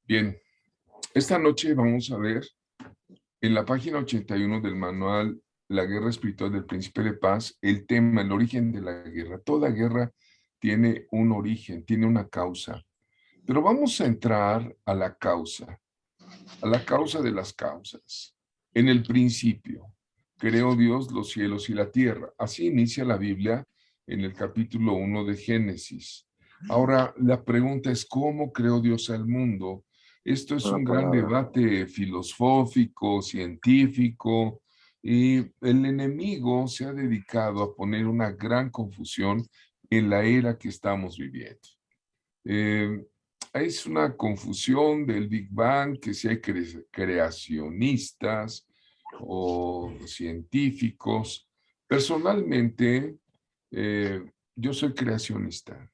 Bien, esta noche vamos a ver en la página 81 del manual La guerra espiritual del príncipe de paz, el tema, el origen de la guerra. Toda guerra tiene un origen, tiene una causa, pero vamos a entrar a la causa de las causas. En el principio, creó Dios los cielos y la tierra. Así inicia la Biblia en el capítulo 1 de Génesis. Ahora, la pregunta es, ¿cómo creó Dios al mundo? Esto es Con la un gran palabra. debate filosófico, científico, y el enemigo se ha dedicado a poner una gran confusión en la era que estamos viviendo. Eh, es una confusión del Big Bang, que si hay creacionistas o científicos. Personalmente, yo soy creacionista.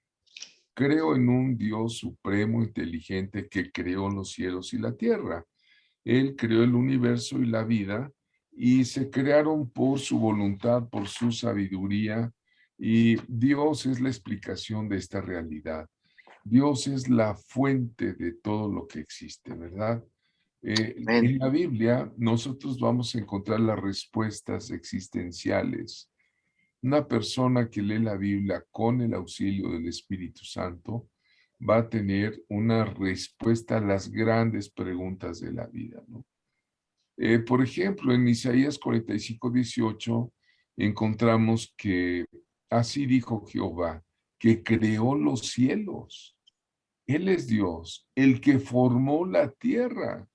Creo en un Dios supremo, inteligente, que creó los cielos y la tierra. Él creó el universo y la vida y se crearon por su voluntad, por su sabiduría, y Dios es la explicación de esta realidad. Dios es la fuente de todo lo que existe, ¿verdad? Amén. En la Biblia nosotros vamos a encontrar las respuestas existenciales. Una persona que lee la Biblia con el auxilio del Espíritu Santo va a tener una respuesta a las grandes preguntas de la vida, ¿no? Por ejemplo, en Isaías 45:18 encontramos que así dijo Jehová, que creó los cielos. Él es Dios, el que formó la tierra,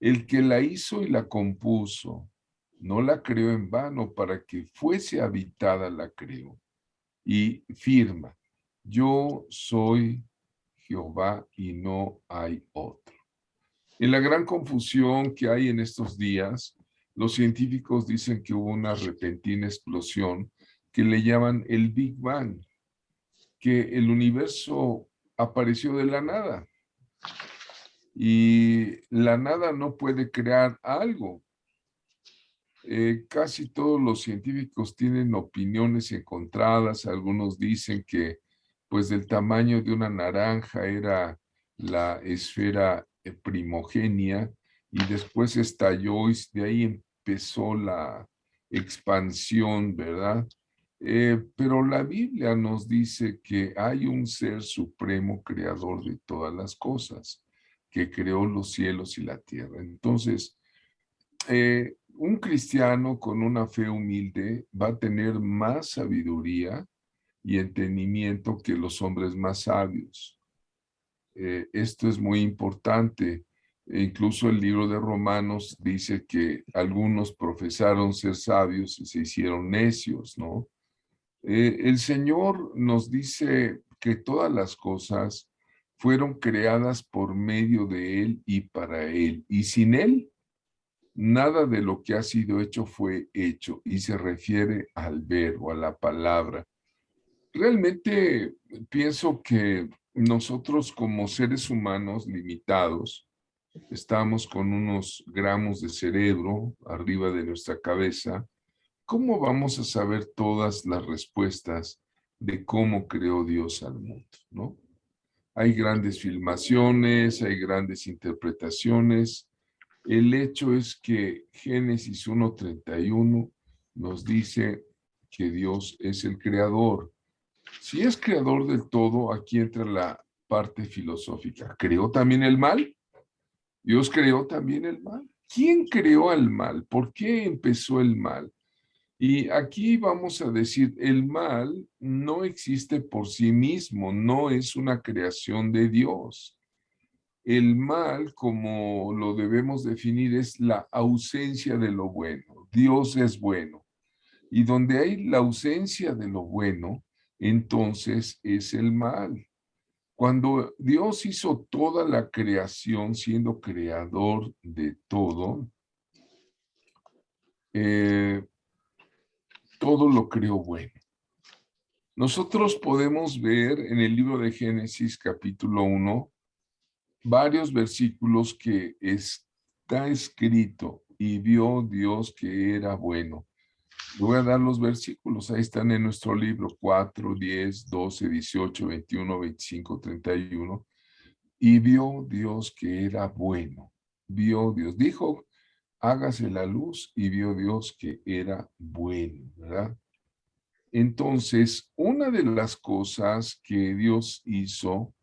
el que la hizo y la compuso. No la creó en vano, para que fuese habitada la creó. Y firma, yo soy Jehová y no hay otro. En la gran confusión que hay en estos días, los científicos dicen que hubo una repentina explosión que le llaman el Big Bang, que el universo apareció de la nada. Y la nada no puede crear algo. Casi todos los científicos tienen opiniones encontradas. Algunos dicen que pues del tamaño de una naranja era la esfera primogenia, y después estalló y de ahí empezó la expansión, ¿verdad? Pero la Biblia nos dice que hay un ser supremo creador de todas las cosas, que creó los cielos y la tierra. Entonces, un cristiano con una fe humilde va a tener más sabiduría y entendimiento que los hombres más sabios. Esto es muy importante. Incluso el libro de Romanos dice que algunos profesaron ser sabios y se hicieron necios, ¿no? El Señor nos dice que todas las cosas fueron creadas por medio de Él y para Él, y sin Él nada de lo que ha sido hecho fue hecho, y se refiere al verbo, a la palabra. Realmente pienso que nosotros como seres humanos limitados, estamos con unos gramos de cerebro arriba de nuestra cabeza. ¿Cómo vamos a saber todas las respuestas de cómo creó Dios al mundo, no? Hay grandes filmaciones, hay grandes interpretaciones. El hecho es que Génesis 1:31 nos dice que Dios es el creador. Si es creador del todo, aquí entra la parte filosófica. ¿Creó también el mal? ¿Dios creó también el mal? ¿Quién creó el mal? ¿Por qué empezó el mal? Y aquí vamos a decir, el mal no existe por sí mismo, no es una creación de Dios. El mal, como lo debemos definir, es la ausencia de lo bueno. Dios es bueno. Y donde hay la ausencia de lo bueno, entonces es el mal. Cuando Dios hizo toda la creación, siendo creador de todo, eh, todo lo creó bueno. Nosotros podemos ver en el libro de Génesis capítulo 1 varios versículos que está escrito: y vio Dios que era bueno. Le voy a dar los versículos, ahí están en nuestro libro: 4, 10, 12, 18, 21, 25, 31. y vio Dios que era bueno. Vio Dios, dijo, hágase la luz, y vio Dios que era bueno, ¿verdad? Entonces, una de las cosas que Dios hizo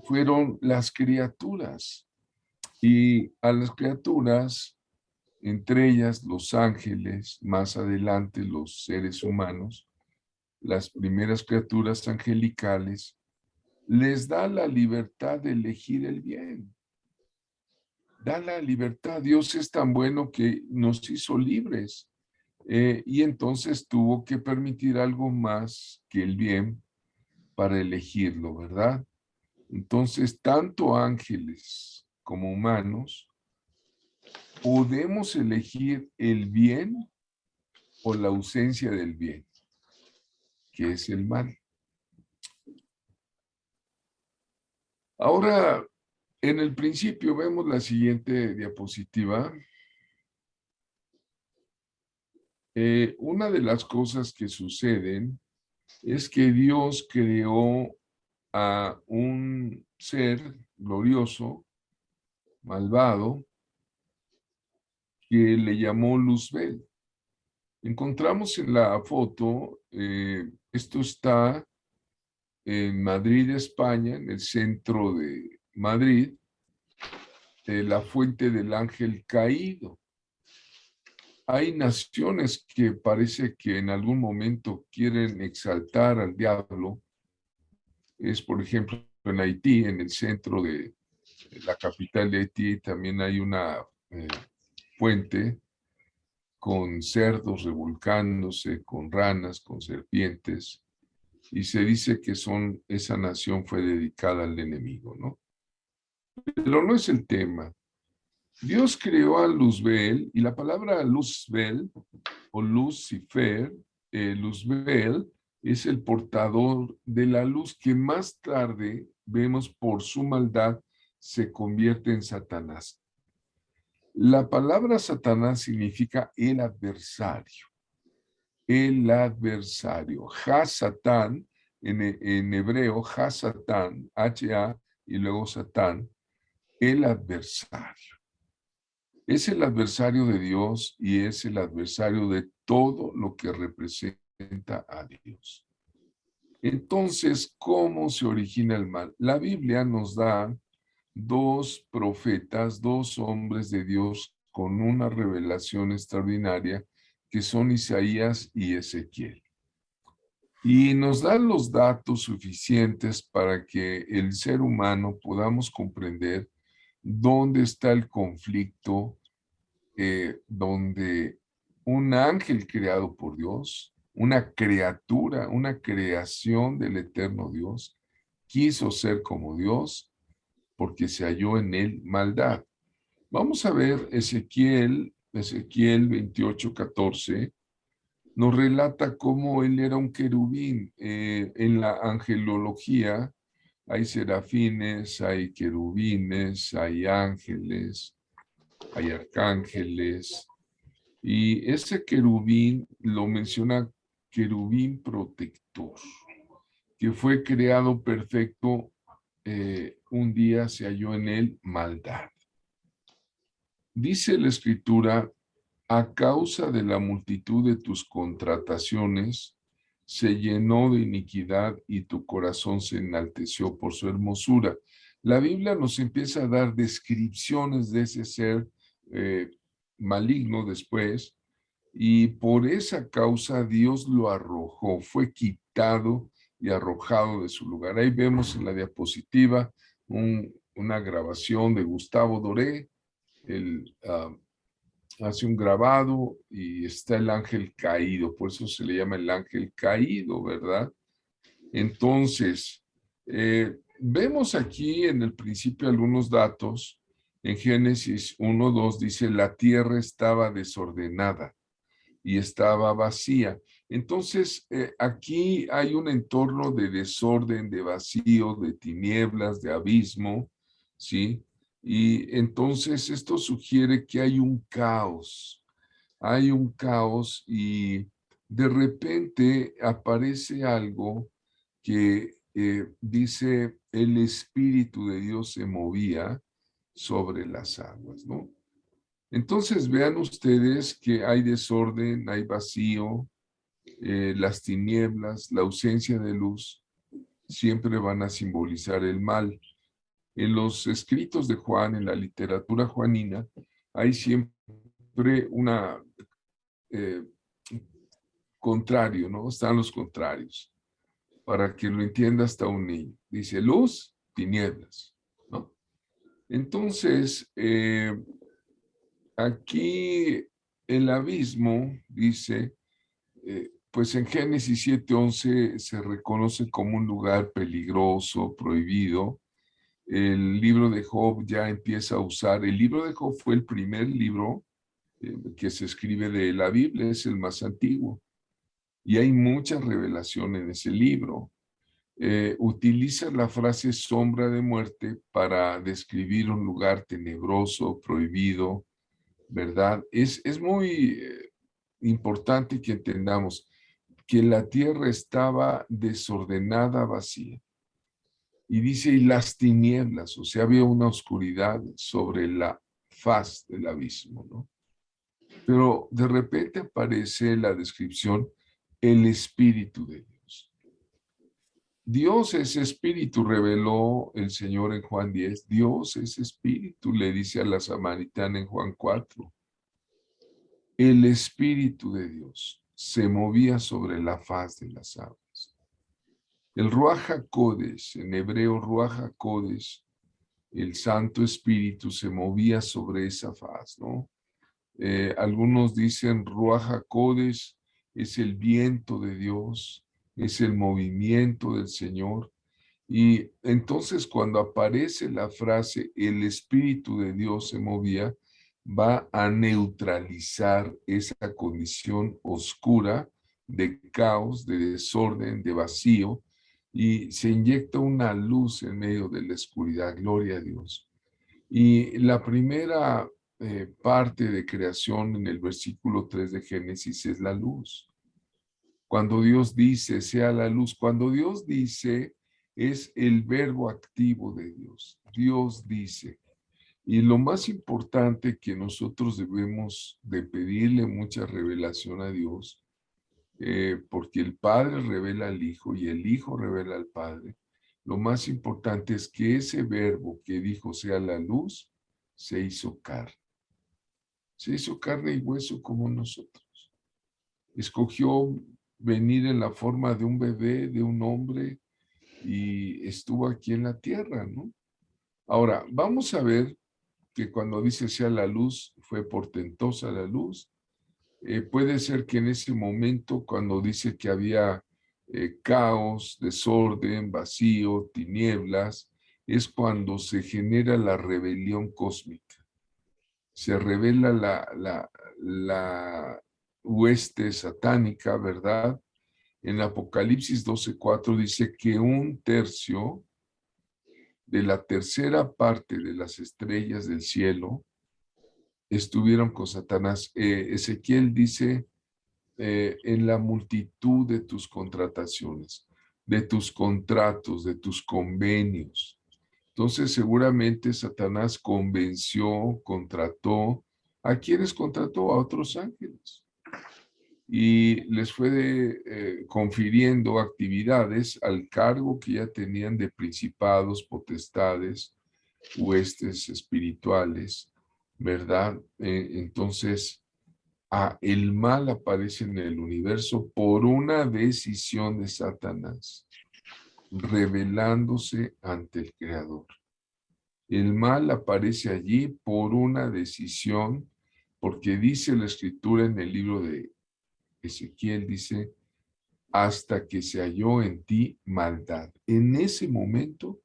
fueron las criaturas, y a las criaturas, entre ellas los ángeles, más adelante los seres humanos, las primeras criaturas angelicales, les da la libertad de elegir el bien. Da la libertad. Dios es tan bueno que nos hizo libres. Y entonces tuvo que permitir algo más que el bien para elegirlo, ¿verdad? Entonces, tanto ángeles como humanos podemos elegir el bien o la ausencia del bien, que es el mal. Ahora, en el principio vemos la siguiente diapositiva. Una de las cosas que suceden es que Dios creó a un ser glorioso, malvado, que le llamó Luzbel. Encontramos en la foto, esto está en Madrid, España, en el centro de Madrid, la fuente del ángel caído. Hay naciones que parece que en algún momento quieren exaltar al diablo. Es, por ejemplo, en Haití, en el centro de la capital de Haití, también hay una fuente con cerdos revolcándose, con ranas, con serpientes, y se dice que esa nación fue dedicada al enemigo, ¿no? Pero no es el tema. Dios creó a Luzbel, y la palabra Luzbel o Lucifer, Luzbel, es el portador de la luz que más tarde vemos por su maldad se convierte en Satanás. La palabra Satanás significa el adversario. El adversario. Ha-Satán, en hebreo, Ha-Satán, H-A y luego Satán, el adversario. Es el adversario de Dios y es el adversario de todo lo que representa a Dios. Entonces, ¿cómo se origina el mal? La Biblia nos da dos profetas, dos hombres de Dios con una revelación extraordinaria que son Isaías y Ezequiel. Y nos dan los datos suficientes para que el ser humano podamos comprender dónde está el conflicto, donde un ángel creado por Dios, una criatura, una creación del eterno Dios, quiso ser como Dios porque se halló en él maldad. Vamos a ver Ezequiel 28:14, nos relata cómo él era un querubín. En la angelología hay serafines, hay querubines, hay ángeles, hay arcángeles, y ese querubín lo menciona querubín protector, que fue creado perfecto, un día se halló en él maldad. Dice la escritura, a causa de la multitud de tus contrataciones, se llenó de iniquidad y tu corazón se enalteció por su hermosura. La Biblia nos empieza a dar descripciones de ese ser maligno después, y por esa causa Dios lo arrojó, fue quitado y arrojado de su lugar. Ahí vemos en la diapositiva una grabación de Gustavo Doré. Él hace un grabado y está el ángel caído, por eso se le llama el ángel caído, ¿verdad? Entonces, vemos aquí en el principio algunos datos. En Génesis 1:2 dice, la tierra estaba desordenada y estaba vacía. Entonces, aquí hay un entorno de desorden, de vacío, de tinieblas, de abismo, ¿sí? Y entonces esto sugiere que hay un caos, y de repente aparece algo que dice el Espíritu de Dios se movía sobre las aguas, ¿no? Entonces vean ustedes que hay desorden, hay vacío, las tinieblas, la ausencia de luz, siempre van a simbolizar el mal. En los escritos de Juan, en la literatura juanina, hay siempre una contrario, ¿no? Están los contrarios, para que lo entienda hasta un niño. Dice luz, tinieblas, ¿no? Entonces, aquí el abismo, dice, pues en Génesis 7:11 se reconoce como un lugar peligroso, prohibido. El libro de Job ya empieza a usar, el libro de Job fue el primer libro que se escribe de la Biblia, es el más antiguo. Y hay mucha revelación en ese libro. Utiliza la frase sombra de muerte para describir un lugar tenebroso, prohibido, ¿verdad? Es muy importante que entendamos que la tierra estaba desordenada, vacía. Y dice, y las tinieblas, o sea, había una oscuridad sobre la faz del abismo, ¿no? Pero de repente aparece la descripción, el Espíritu de Dios. Dios es espíritu, reveló el Señor en Juan 10. Dios es espíritu, le dice a la samaritana en Juan 4. El Espíritu de Dios se movía sobre la faz de las aguas. El Ruach HaKodesh, en hebreo Ruach HaKodesh, el Santo Espíritu se movía sobre esa faz, ¿no? Algunos dicen Ruach HaKodesh es el viento de Dios, es el movimiento del Señor. Y entonces cuando aparece la frase el Espíritu de Dios se movía, va a neutralizar esa condición oscura de caos, de desorden, de vacío, y se inyecta una luz en medio de la oscuridad, gloria a Dios. Y la primera parte de creación en el versículo 3 de Génesis es la luz. Cuando Dios dice, sea la luz, cuando Dios dice, es el verbo activo de Dios. Dios dice. Y lo más importante que nosotros debemos de pedirle mucha revelación a Dios, porque el Padre revela al Hijo y el Hijo revela al Padre. Lo más importante es que ese verbo que dijo sea la luz, se hizo carne. Se hizo carne y hueso como nosotros. Escogió venir en la forma de un bebé, de un hombre, y estuvo aquí en la tierra, ¿no? Ahora, vamos a ver que cuando dice sea la luz, fue portentosa la luz. Puede ser que en ese momento, cuando dice que había caos, desorden, vacío, tinieblas, es cuando se genera la rebelión cósmica. Se revela la hueste satánica, ¿verdad? En Apocalipsis 12:4 dice que 1/3 de la tercera parte de las estrellas del cielo estuvieron con Satanás. Ezequiel dice, en la multitud de tus contrataciones, de tus contratos, de tus convenios. Entonces seguramente Satanás convenció, contrató. ¿A quiénes contrató? A otros ángeles. Y les fue confiriendo actividades al cargo que ya tenían de principados, potestades, huestes espirituales, ¿verdad? Entonces, el mal aparece en el universo por una decisión de Satanás, revelándose ante el Creador. El mal aparece allí por una decisión, porque dice la Escritura en el libro de Ezequiel, dice, hasta que se halló en ti maldad. En ese momento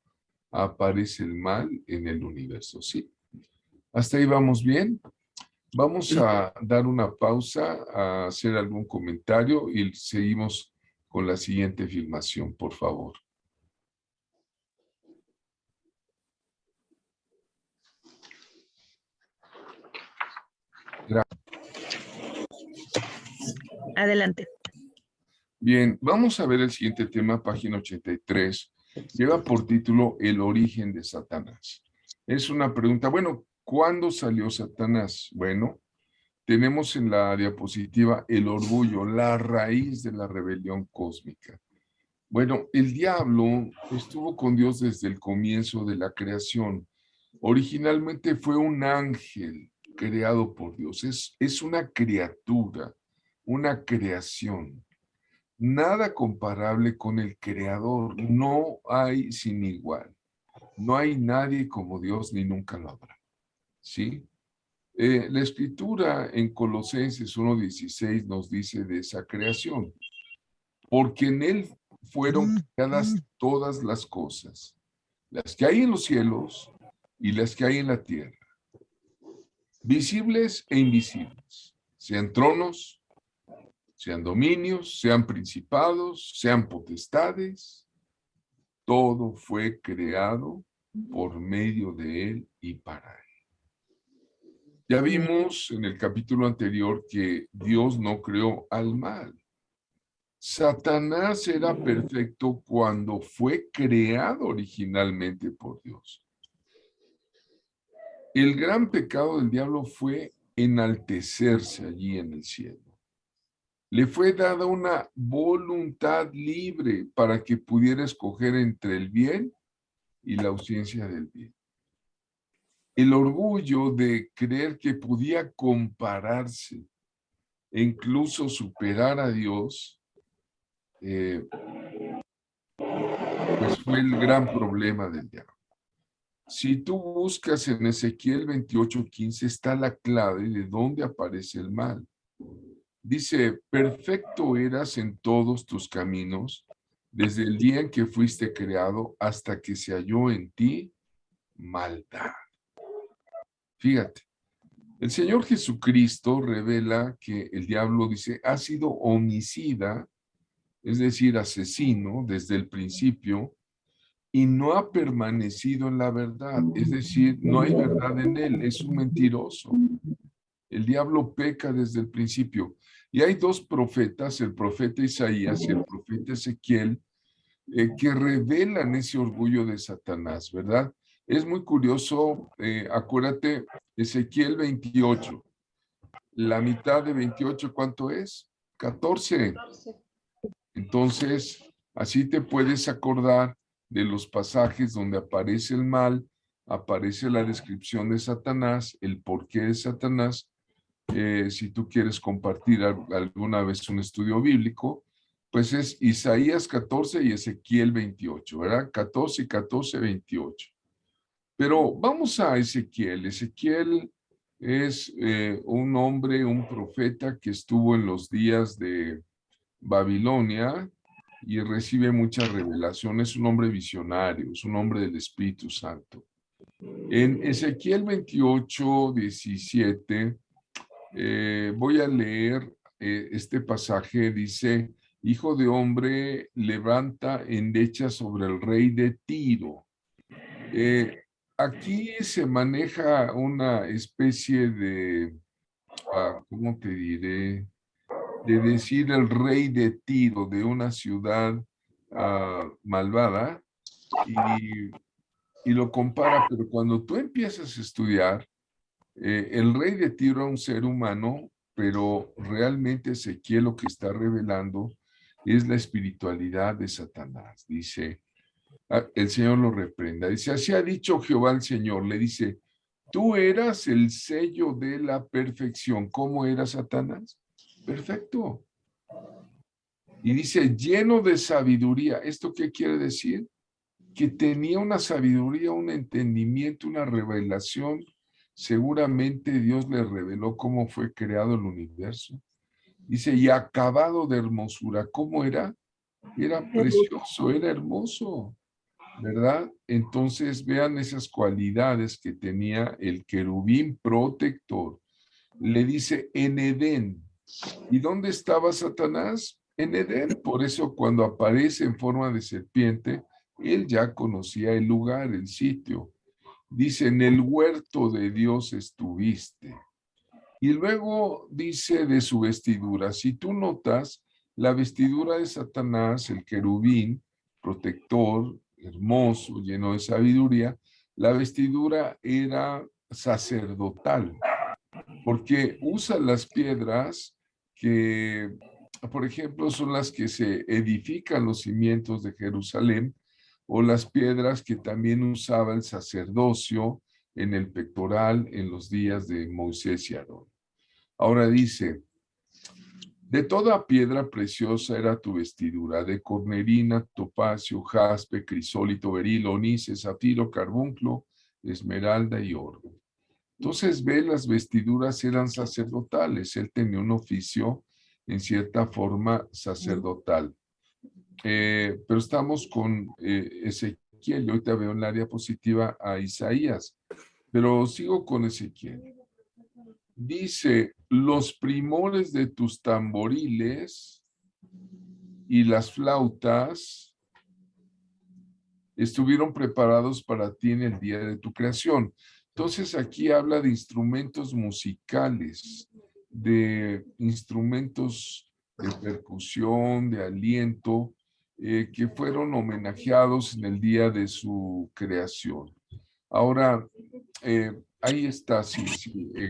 aparece el mal en el universo, ¿sí? ¿Hasta ahí vamos bien? Vamos a dar una pausa, a hacer algún comentario y seguimos con la siguiente filmación, por favor. Gracias. Adelante. Bien, vamos a ver el siguiente tema, página 83. Lleva por título El origen de Satanás. Es una pregunta, bueno, ¿cuándo salió Satanás? Bueno, tenemos en la diapositiva el orgullo, la raíz de la rebelión cósmica. Bueno, el diablo estuvo con Dios desde el comienzo de la creación. Originalmente fue un ángel creado por Dios. Es una criatura, una creación. Nada comparable con el creador. No hay sin igual. No hay nadie como Dios ni nunca lo habrá. ¿Sí? La escritura en Colosenses 1:16 nos dice de esa creación, porque en él fueron creadas todas las cosas, las que hay en los cielos y las que hay en la tierra, visibles e invisibles, sean tronos, sean dominios, sean principados, sean potestades, todo fue creado por medio de él y para él. Ya vimos en el capítulo anterior que Dios no creó al mal. Satanás era perfecto cuando fue creado originalmente por Dios. El gran pecado del diablo fue enaltecerse allí en el cielo. Le fue dada una voluntad libre para que pudiera escoger entre el bien y la ausencia del bien. El orgullo de creer que podía compararse e incluso superar a Dios, pues fue el gran problema del diablo. Si tú buscas en Ezequiel 28:15 está la clave de dónde aparece el mal. Dice, perfecto eras en todos tus caminos, desde el día en que fuiste creado hasta que se halló en ti maldad. Fíjate, el Señor Jesucristo revela que el diablo dice, ha sido homicida, es decir, asesino desde el principio, y no ha permanecido en la verdad, es decir, no hay verdad en él, es un mentiroso. El diablo peca desde el principio. Y hay dos profetas, el profeta Isaías y el profeta Ezequiel, que revelan ese orgullo de Satanás, ¿verdad? Es muy curioso, acuérdate, Ezequiel 28, la mitad de 28, ¿cuánto es? 14. Entonces, así te puedes acordar de los pasajes donde aparece el mal, aparece la descripción de Satanás, el porqué de Satanás. Si tú quieres compartir alguna vez un estudio bíblico, pues es Isaías 14 y Ezequiel 28, ¿verdad? 14 y 14, 28. Pero vamos a Ezequiel. Ezequiel es un hombre, un profeta que estuvo en los días de Babilonia y recibe mucha revelación. Es un hombre visionario, es un hombre del Espíritu Santo. En Ezequiel 28, 17, voy a leer este pasaje. Dice, hijo de hombre, levanta endecha sobre el rey de Tiro. Aquí se maneja una especie de, ¿cómo te diré? De decir el rey de Tiro, de una ciudad malvada, y lo compara, pero cuando tú empiezas a estudiar, el rey de Tiro era un ser humano, pero realmente Ezequiel lo que está revelando es la espiritualidad de Satanás. Dice, el Señor lo reprenda. Dice, así ha dicho Jehová el Señor. Le dice, tú eras el sello de la perfección. ¿Cómo era Satanás? Perfecto. Y dice, lleno de sabiduría. ¿Esto qué quiere decir? Que tenía una sabiduría, un entendimiento, una revelación. Seguramente Dios le reveló cómo fue creado el universo. Dice, y acabado de hermosura. ¿Cómo era? Era precioso, era hermoso, ¿verdad? Entonces vean esas cualidades que tenía el querubín protector. Le dice en Edén. ¿Y dónde estaba Satanás? En Edén. Por eso cuando aparece en forma de serpiente, él ya conocía el lugar, el sitio. Dice, en el huerto de Dios estuviste. Y luego dice de su vestidura. Si tú notas, la vestidura de Satanás, el querubín protector, hermoso, lleno de sabiduría, la vestidura era sacerdotal, porque usa las piedras que, por ejemplo, son las que se edifican los cimientos de Jerusalén, o las piedras que también usaba el sacerdocio en el pectoral en los días de Moisés y Aarón. Ahora dice, de toda piedra preciosa era tu vestidura, de cornerina, topacio, jaspe, crisólito, beril, onice, zafiro, carbunclo, esmeralda y oro. Entonces ve, las vestiduras eran sacerdotales, él tenía un oficio en cierta forma sacerdotal. Pero estamos con Ezequiel, yo ahorita veo en la diapositiva a Isaías, pero sigo con Ezequiel. Dice, los primores de tus tamboriles y las flautas estuvieron preparados para ti en el día de tu creación. Entonces aquí habla de instrumentos musicales, de instrumentos de percusión, de aliento, que fueron homenajeados en el día de su creación. Ahora, ahí está, sí,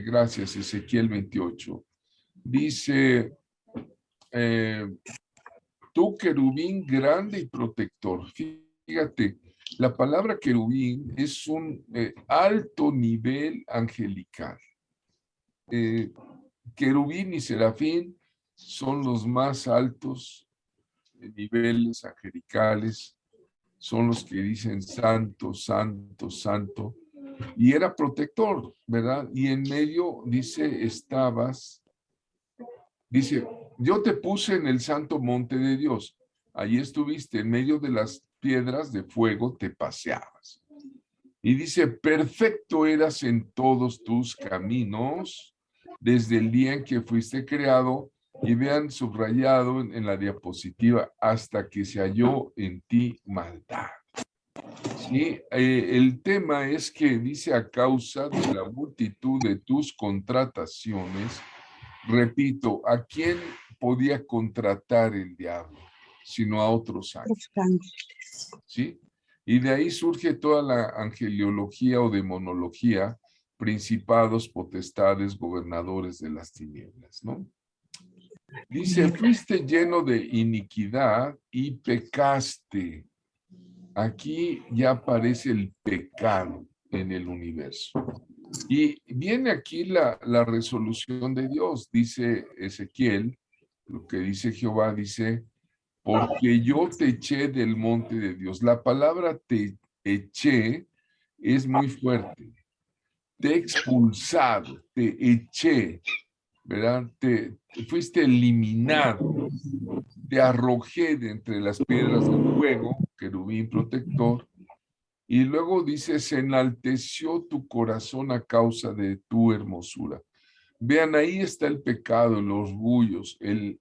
gracias, Ezequiel 28. Dice, tú querubín grande y protector. Fíjate, la palabra querubín es un alto nivel angelical. Querubín y serafín son los más altos niveles angelicales, son los que dicen santo, santo, santo, y era protector, ¿verdad? Y en medio dice, dice, yo te puse en el santo monte de Dios, allí estuviste, en medio de las piedras de fuego te paseabas. Y dice, perfecto eras en todos tus caminos, desde el día en que fuiste creado, y vean subrayado en la diapositiva, hasta que se halló en ti maldad. Sí, el tema es que dice, a causa de la multitud de tus contrataciones, repito, ¿a quién podía contratar el diablo? Sino a otros ángeles. ¿Sí? Y de ahí surge toda la angeliología o demonología, principados, potestades, gobernadores de las tinieblas, ¿no? Dice, fuiste lleno de iniquidad y pecaste. Aquí ya aparece el pecado en el universo. Y viene aquí la resolución de Dios, dice Ezequiel, lo que dice Jehová, dice, porque yo te eché del monte de Dios. La palabra te eché es muy fuerte. Te he expulsado, te eché, ¿verdad? Te fuiste eliminado, te arrojé de entre las piedras del fuego, querubín protector, y luego dice, se enalteció tu corazón a causa de tu hermosura. Vean, ahí está el pecado, el orgullo, el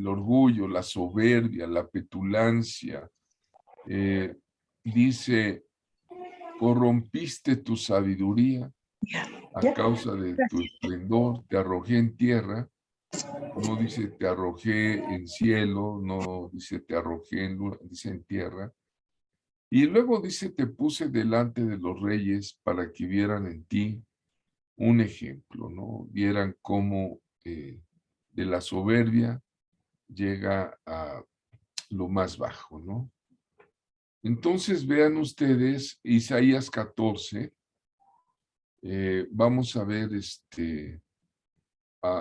orgullo, la soberbia, la petulancia. Dice, corrompiste tu sabiduría a causa de tu esplendor, te arrojé en tierra. No dice te arrojé en cielo, no dice te arrojé en luna, dice en tierra. Y luego dice, te puse delante de los reyes para que vieran en ti un ejemplo, ¿no? Vieran cómo de la soberbia llega a lo más bajo, ¿no? Entonces vean ustedes Isaías 14, vamos a ver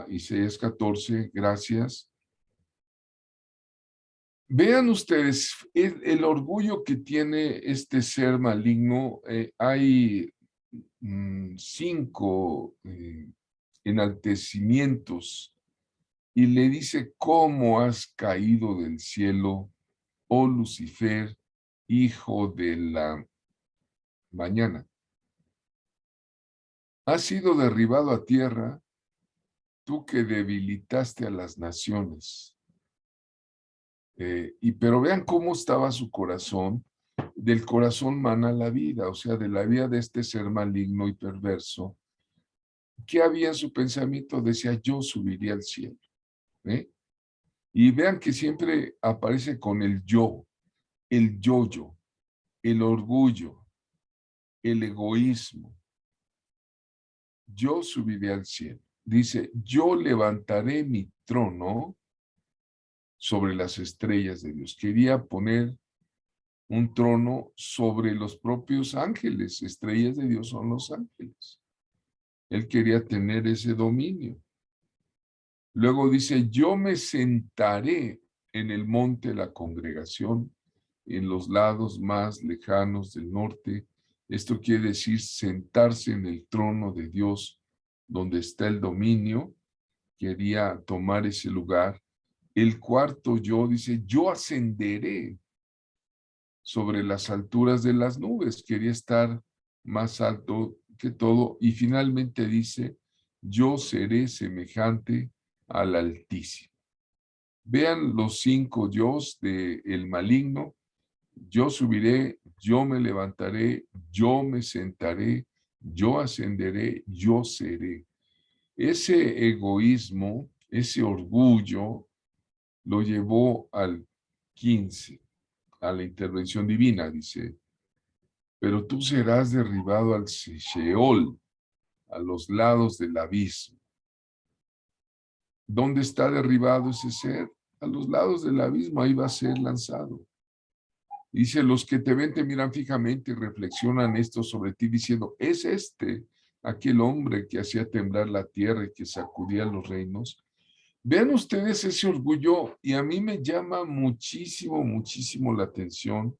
Isaías 14, gracias. Vean ustedes el orgullo que tiene este ser maligno. Hay 5 enaltecimientos y le dice, ¿cómo has caído del cielo, oh Lucifer, hijo de la mañana? Has sido derribado a tierra, tú que debilitaste a las naciones. Pero vean cómo estaba su corazón. Del corazón mana la vida, o sea, de la vida de este ser maligno y perverso. ¿Qué había en su pensamiento? Decía, yo subiría al cielo. Y vean que siempre aparece con el yo, el yo-yo. el orgullo, el egoísmo. Yo subiré al cielo. Dice, yo levantaré mi trono sobre las estrellas de Dios. Quería poner un trono sobre los propios ángeles. Estrellas de Dios son los ángeles. Él quería tener ese dominio. Luego dice, yo me sentaré en el monte de la congregación, en los lados más lejanos del norte. Esto quiere decir sentarse en el trono de Dios, donde está el dominio. Quería tomar ese lugar. El cuarto yo dice, yo ascenderé sobre las alturas de las nubes. Quería estar más alto que todo. Y finalmente dice, yo seré semejante al Altísimo. Vean los 5 yos del maligno. Yo subiré, yo me levantaré, yo me sentaré, yo ascenderé, yo seré. Ese egoísmo, ese orgullo, lo llevó al 15, a la intervención divina, dice, pero tú serás derribado al Sheol, a los lados del abismo. ¿Dónde está derribado ese ser? A los lados del abismo, ahí va a ser lanzado. Dice, los que te ven te miran fijamente y reflexionan esto sobre ti diciendo, ¿es este aquel hombre que hacía temblar la tierra y que sacudía los reinos? Vean ustedes ese orgullo y a mí me llama muchísimo, muchísimo la atención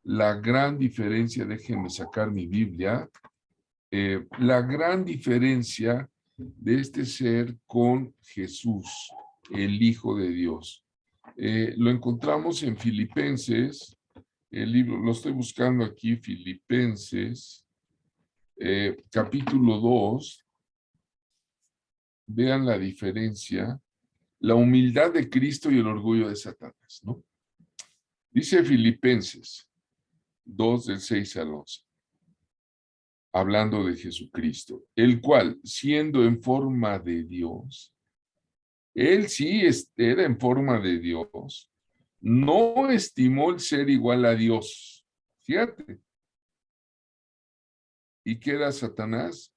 la gran diferencia, déjenme sacar mi Biblia, la gran diferencia de este ser con Jesús, el Hijo de Dios. Lo encontramos en Filipenses, el libro, lo estoy buscando aquí, Filipenses, capítulo 2, vean la diferencia, la humildad de Cristo y el orgullo de Satanás, ¿no? Dice Filipenses 2 del 6 al 11. Hablando de Jesucristo, el cual, siendo en forma de Dios, él sí era en forma de Dios, no estimó el ser igual a Dios. Fíjate. ¿Y qué era Satanás?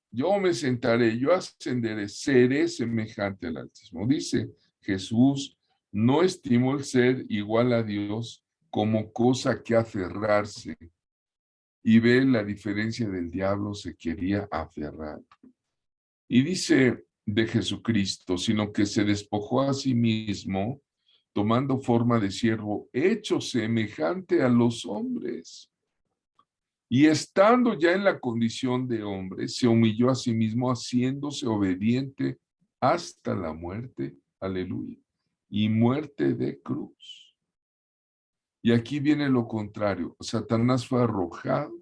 Yo me sentaré, yo ascenderé, seré semejante al Altísimo. Dice Jesús, no estimó el ser igual a Dios como cosa que aferrarse. Y ve la diferencia del diablo, se quería aferrar. Y dice de Jesucristo, sino que se despojó a sí mismo, tomando forma de siervo, hecho semejante a los hombres. Y estando ya en la condición de hombre, se humilló a sí mismo, haciéndose obediente hasta la muerte. Aleluya. Y muerte de cruz. Y aquí viene lo contrario. Satanás fue arrojado,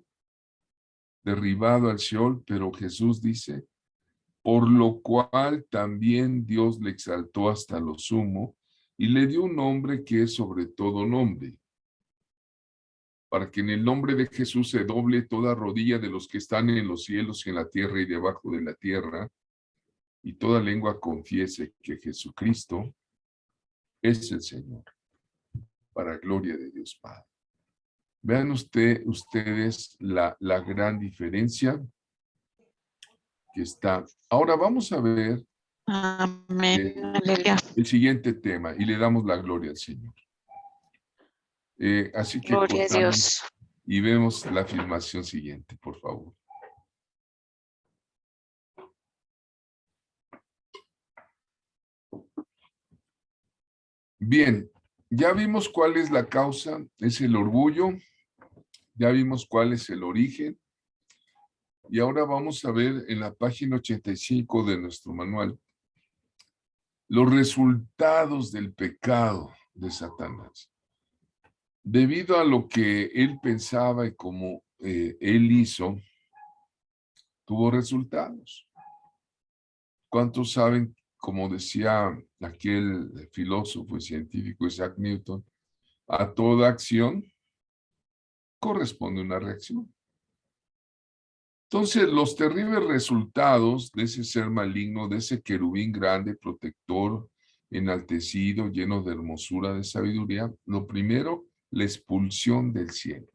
derribado al Sheol, pero Jesús dice, por lo cual también Dios le exaltó hasta lo sumo y le dio un nombre que es sobre todo nombre, para que en el nombre de Jesús se doble toda rodilla de los que están en los cielos y en la tierra y debajo de la tierra, y toda lengua confiese que Jesucristo es el Señor, para gloria de Dios Padre. Vean ustedes la gran diferencia que está. Ahora vamos a ver Amén. Aleluya. el siguiente tema y le damos la gloria al Señor. Así que Gloria a cortamos Dios. y vemos la filmación siguiente, por favor. Bien, ya vimos cuál es la causa, es el orgullo, ya vimos cuál es el origen, y ahora vamos a ver en la página 85 de nuestro manual los resultados del pecado de Satanás. Debido a lo que él pensaba y como él hizo, tuvo resultados. ¿Cuántos saben, como decía aquel filósofo y científico Isaac Newton, a toda acción corresponde una reacción? Entonces, los terribles resultados de ese ser maligno, de ese querubín grande, protector, enaltecido, lleno de hermosura, de sabiduría, lo primero, la expulsión del cielo.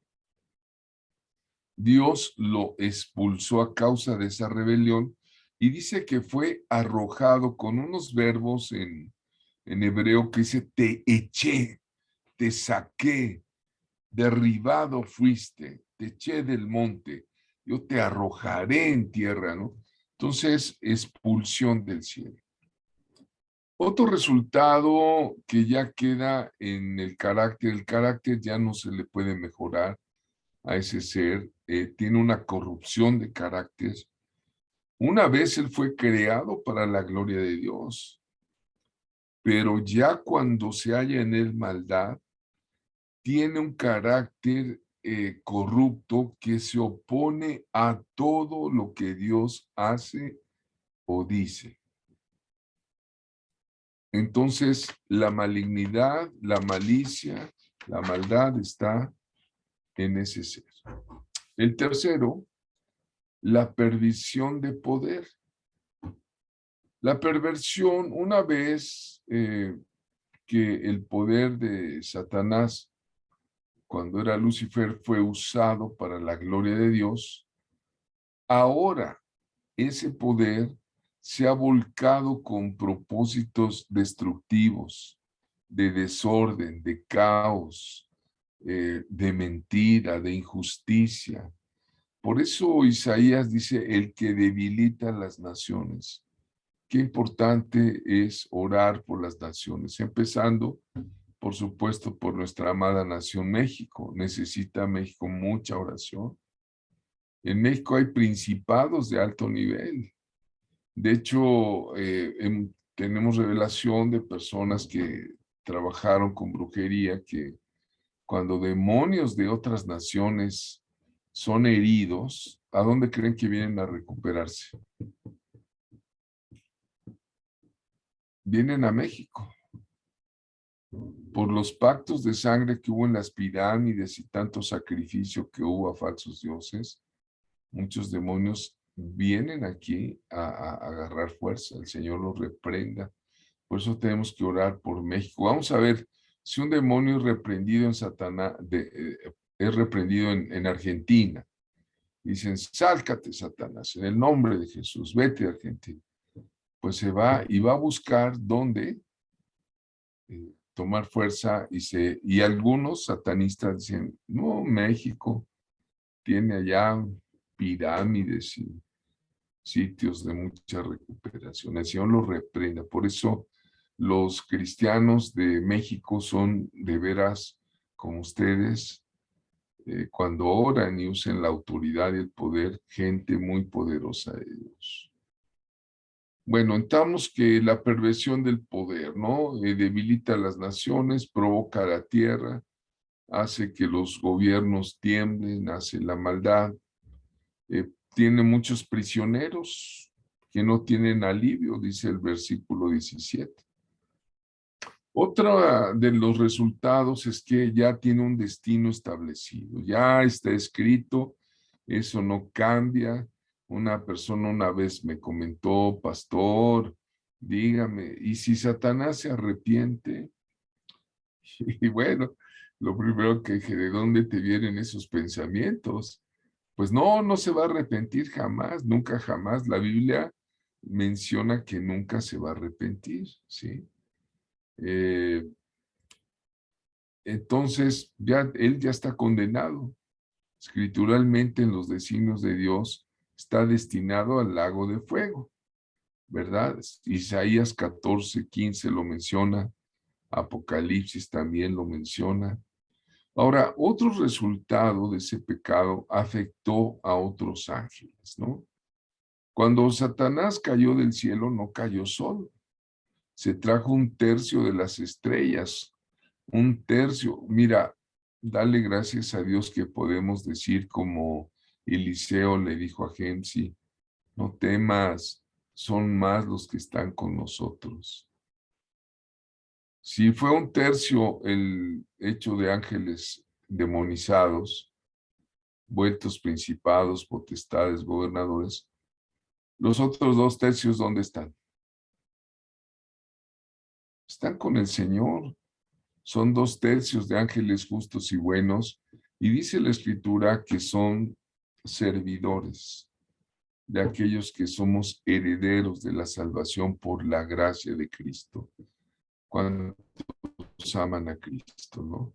Dios lo expulsó a causa de esa rebelión y dice que fue arrojado con unos verbos en hebreo que dice, te eché, te saqué, derribado fuiste, te eché del monte, yo te arrojaré en tierra, ¿no? Entonces, expulsión del cielo. Otro resultado que ya queda en el carácter ya no se le puede mejorar a ese ser, tiene una corrupción de carácter. Una vez él fue creado para la gloria de Dios, pero ya cuando se halla en él maldad, tiene un carácter corrupto que se opone a todo lo que Dios hace o dice. Entonces, la malignidad, la malicia, la maldad está en ese ser. El tercero, la perversión de poder. La perversión, una vez que el poder de Satanás, cuando era Lucifer, fue usado para la gloria de Dios, ahora ese poder se ha volcado con propósitos destructivos, de desorden, de caos, de mentira, de injusticia. Por eso Isaías dice, el que debilita las naciones. Qué importante es orar por las naciones, empezando, por supuesto, por nuestra amada nación México. Necesita México mucha oración. En México hay principados de alto nivel. De hecho, tenemos revelación de personas que trabajaron con brujería, que cuando demonios de otras naciones son heridos, ¿a dónde creen que vienen a recuperarse? Vienen a México. Por los pactos de sangre que hubo en las pirámides y tanto sacrificio que hubo a falsos dioses, muchos demonios vienen aquí a agarrar fuerza. El Señor los reprenda. Por eso tenemos que orar por México. Vamos a ver si un demonio es reprendido en Satanás, es reprendido en Argentina. Dicen, sálcate, Satanás, en el nombre de Jesús, vete a Argentina. Pues se va y va a buscar dónde tomar fuerza y algunos satanistas dicen, no, México tiene allá pirámides y sitios de mucha recuperación. El Señor los reprenda. Por eso los cristianos de México son de veras como ustedes, cuando oran y usen la autoridad y el poder, gente muy poderosa de Dios. Bueno, entramos que la perversión del poder, ¿no? Debilita a las naciones, provoca la tierra, hace que los gobiernos tiemblen, hace la maldad, tiene muchos prisioneros que no tienen alivio, dice el versículo 17. Otro de los resultados es que ya tiene un destino establecido, ya está escrito, eso no cambia. Una persona una vez me comentó, pastor, dígame, ¿y si Satanás se arrepiente? Y bueno, lo primero que dije, ¿de dónde te vienen esos pensamientos? Pues no, no se va a arrepentir jamás, nunca jamás. La Biblia menciona que nunca se va a arrepentir, ¿sí? Entonces, él ya está condenado. Escrituralmente, en los designios de Dios, está destinado al lago de fuego, ¿verdad? Isaías 14:15 lo menciona, Apocalipsis también lo menciona. Ahora, otro resultado de ese pecado afectó a otros ángeles, ¿no? Cuando Satanás cayó del cielo, no cayó solo. Se trajo un tercio de las estrellas, un tercio. Mira, dale gracias a Dios que podemos decir como Eliseo le dijo a Gemsi, no temas, son más los que están con nosotros. Si fue un tercio el hecho de ángeles demonizados, vueltos principados, potestades, gobernadores, los otros 2 tercios, ¿dónde están? Están con el Señor. Son 2 tercios de ángeles justos y buenos. Y dice la Escritura que son servidores de aquellos que somos herederos de la salvación por la gracia de Cristo. Cuando aman a Cristo, ¿no?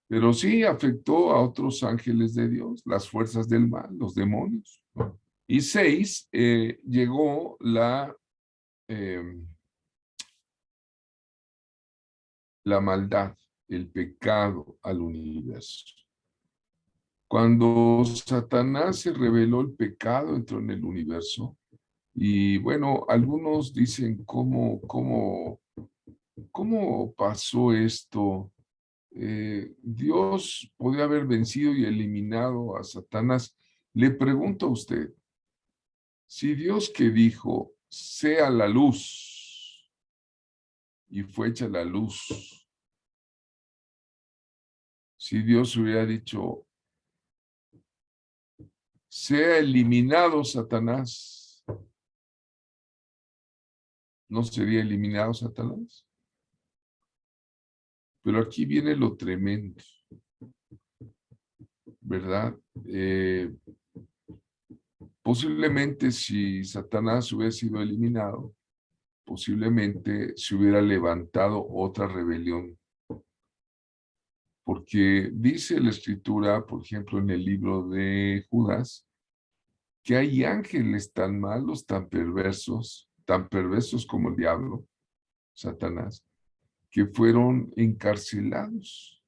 Pero sí afectó a otros ángeles de Dios, las fuerzas del mal, los demonios, ¿no? Y 6, llegó la maldad, el pecado al universo. Cuando Satanás se reveló, el pecado entró en el universo. Y bueno, algunos dicen cómo pasó esto. Dios podría haber vencido y eliminado a Satanás. Le pregunto a usted, si Dios que dijo, sea la luz, y fue hecha la luz, si Dios hubiera dicho, sea eliminado Satanás, ¿no sería eliminado Satanás? Pero aquí viene lo tremendo, ¿verdad? Posiblemente si Satanás hubiera sido eliminado, posiblemente se hubiera levantado otra rebelión. Porque dice la Escritura, por ejemplo, en el libro de Judas, que hay ángeles tan malos, tan perversos como el diablo, Satanás, que fueron encarcelados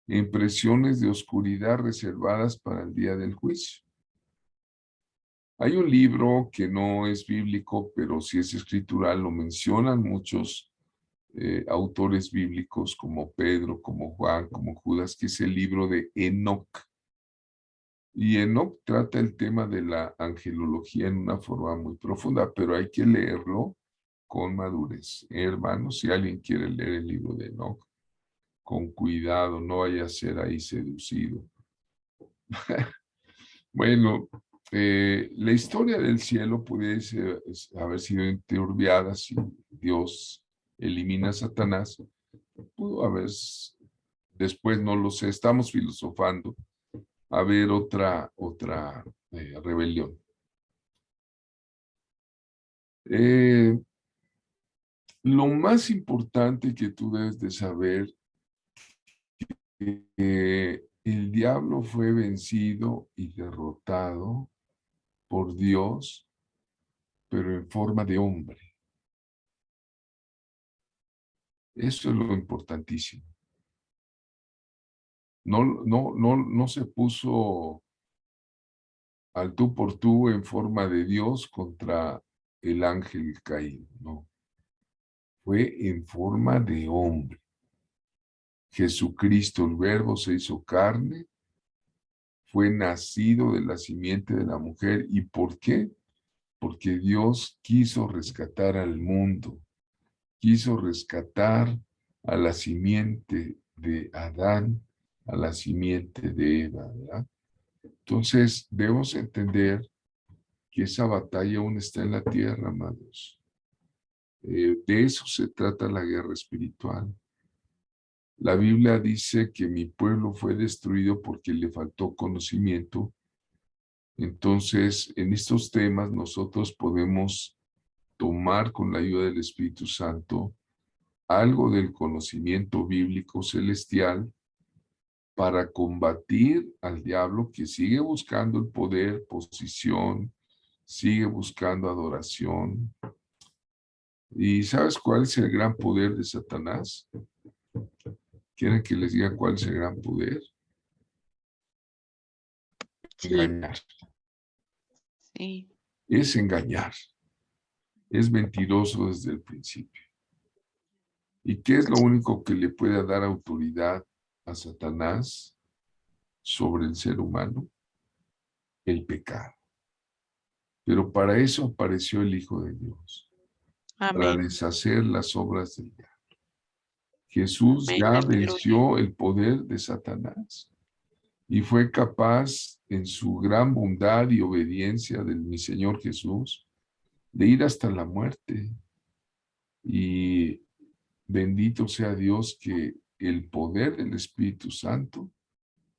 en prisiones de oscuridad reservadas para el día del juicio. Hay un libro que no es bíblico, pero sí es escritural, lo mencionan muchos autores bíblicos como Pedro, como Juan, como Judas, que es el libro de Enoc. Y Enoc trata el tema de la angelología en una forma muy profunda, pero hay que leerlo con madurez. Hermanos, si alguien quiere leer el libro de Enoc, con cuidado, no vaya a ser ahí seducido. Bueno, la historia del cielo pudiese haber sido enturbiada si Dios elimina a Satanás. Pudo haber, después no lo sé, estamos filosofando, haber otra rebelión. Lo más importante que tú debes de saber es que el diablo fue vencido y derrotado por Dios, pero en forma de hombre. Eso es lo importantísimo. No se puso al tú por tú en forma de Dios contra el ángel caído, no. Fue en forma de hombre. Jesucristo, el Verbo, se hizo carne, fue nacido de la simiente de la mujer. ¿Y por qué? Porque Dios quiso rescatar al mundo, quiso rescatar a la simiente de Adán, a la simiente de Eva, ¿verdad? Entonces, debemos entender que esa batalla aún está en la tierra, amados. De eso se trata la guerra espiritual. La Biblia dice que mi pueblo fue destruido porque le faltó conocimiento. Entonces, en estos temas nosotros podemos tomar con la ayuda del Espíritu Santo algo del conocimiento bíblico celestial para combatir al diablo que sigue buscando el poder, posición, sigue buscando adoración. ¿Y sabes cuál es el gran poder de Satanás? ¿Quieren que les diga cuál es el gran poder? Sí, Engañar. sí. Es engañar. Es mentiroso desde el principio. ¿Y qué es lo único que le puede dar autoridad a Satanás sobre el ser humano? El pecado. Pero para eso apareció el Hijo de Dios, para Amén. deshacer las obras del diablo. Jesús Amén. ya Aleluya. venció el poder de Satanás y fue capaz en su gran bondad y obediencia de mi Señor Jesús de ir hasta la muerte. Y bendito sea Dios que el poder del Espíritu Santo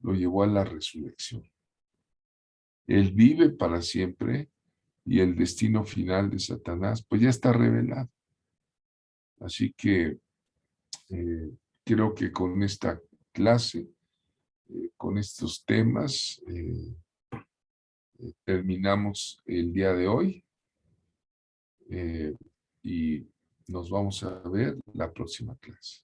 lo llevó a la resurrección. Él vive para siempre y el destino final de Satanás pues ya está revelado. Así que creo que con esta clase, con estos temas, terminamos el día de hoy y nos vamos a ver la próxima clase.